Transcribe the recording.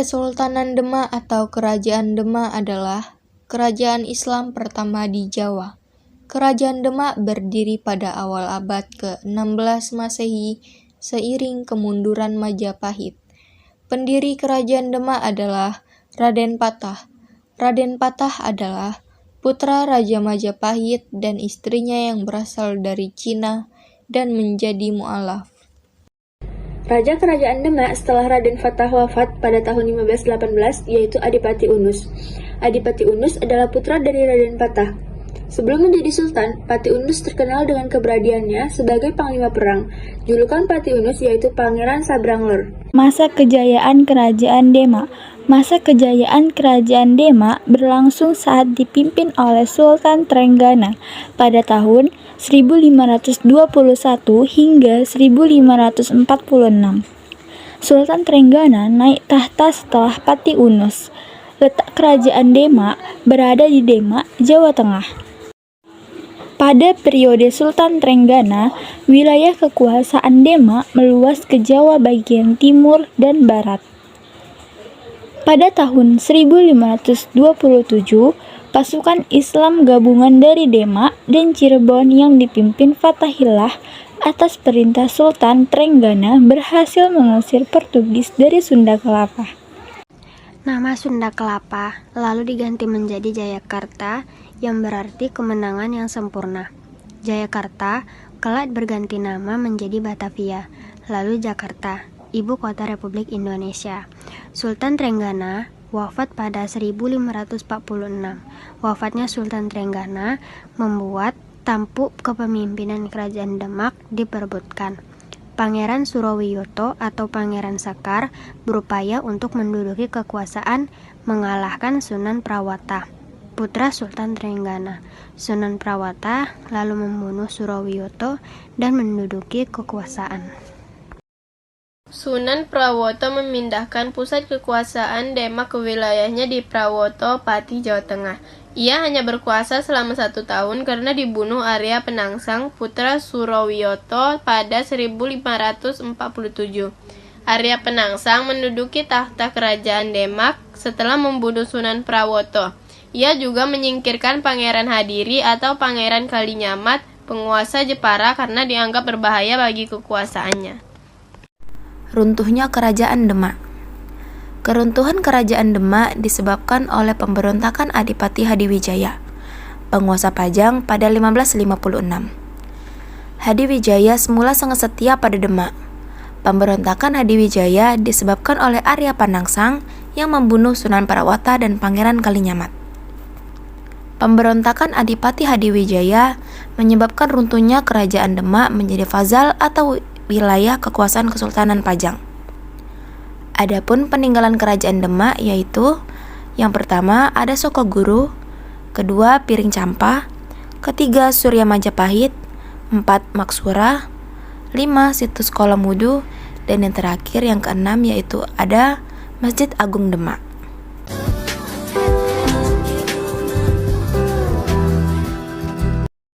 Kesultanan Demak atau Kerajaan Demak adalah kerajaan Islam pertama di Jawa. Kerajaan Demak berdiri pada awal abad ke-16 Masehi seiring kemunduran Majapahit. Pendiri Kerajaan Demak adalah Raden Patah. Raden Patah adalah putra Raja Majapahit dan istrinya yang berasal dari Cina dan menjadi mu'alaf. Raja Kerajaan Demak setelah Raden Patah wafat pada tahun 1518 yaitu Adipati Unus. Adipati Unus adalah putra dari Raden Patah. Sebelum menjadi sultan, Pati Unus terkenal dengan keberaniannya sebagai panglima perang. Julukan Pati Unus yaitu Pangeran Sabrangler. Masa kejayaan Kerajaan Demak. Masa kejayaan Kerajaan Demak berlangsung saat dipimpin oleh Sultan Trenggana pada tahun 1521 hingga 1546. Sultan Trenggana naik tahta setelah Pati Unus. Letak Kerajaan Demak berada di Demak, Jawa Tengah. Pada periode Sultan Trenggana, wilayah kekuasaan Demak meluas ke Jawa bagian timur dan barat. Pada tahun 1527, pasukan Islam gabungan dari Demak dan Cirebon yang dipimpin Fathahillah atas perintah Sultan Trenggana berhasil mengusir Portugis dari Sunda Kelapa. Nama Sunda Kelapa lalu diganti menjadi Jayakarta yang berarti kemenangan yang sempurna. Jayakarta kelak berganti nama menjadi Batavia, lalu Jakarta, ibu kota Republik Indonesia. Sultan Trenggana wafat pada 1546. Wafatnya Sultan Trenggana membuat tampuk kepemimpinan Kerajaan Demak diperebutkan. Pangeran Surowiyoto atau Pangeran Sekar berupaya untuk menduduki kekuasaan mengalahkan Sunan Prawata, putra Sultan Trenggana. Sunan Prawata lalu membunuh Surowiyoto dan menduduki kekuasaan. Sunan Prawoto memindahkan pusat kekuasaan Demak ke wilayahnya di Prawoto, Pati, Jawa Tengah. Ia hanya berkuasa selama 1 tahun karena dibunuh Arya Penangsang, putra Surowiyoto pada 1547. Arya Penangsang menduduki tahta kerajaan Demak setelah membunuh Sunan Prawoto. Ia juga menyingkirkan Pangeran Hadiri atau Pangeran Kalinyamat, penguasa Jepara karena dianggap berbahaya bagi kekuasaannya. Runtuhnya Kerajaan Demak. Keruntuhan Kerajaan Demak disebabkan oleh pemberontakan Adipati Hadiwijaya, penguasa Pajang pada 1556. Hadiwijaya semula sangat setia pada Demak. Pemberontakan Hadiwijaya disebabkan oleh Arya Penangsang yang membunuh Sunan Prawata dan Pangeran Kalinyamat. Pemberontakan Adipati Hadiwijaya menyebabkan runtuhnya Kerajaan Demak menjadi Fazal atau wilayah kekuasaan Kesultanan Pajang. Adapun peninggalan Kerajaan Demak yaitu yang pertama ada Sokoguru, kedua Piring Campa, ketiga Surya Majapahit, 4 Maksura, 5 Situs Kolomudu, dan yang terakhir yang keenam yaitu ada Masjid Agung Demak.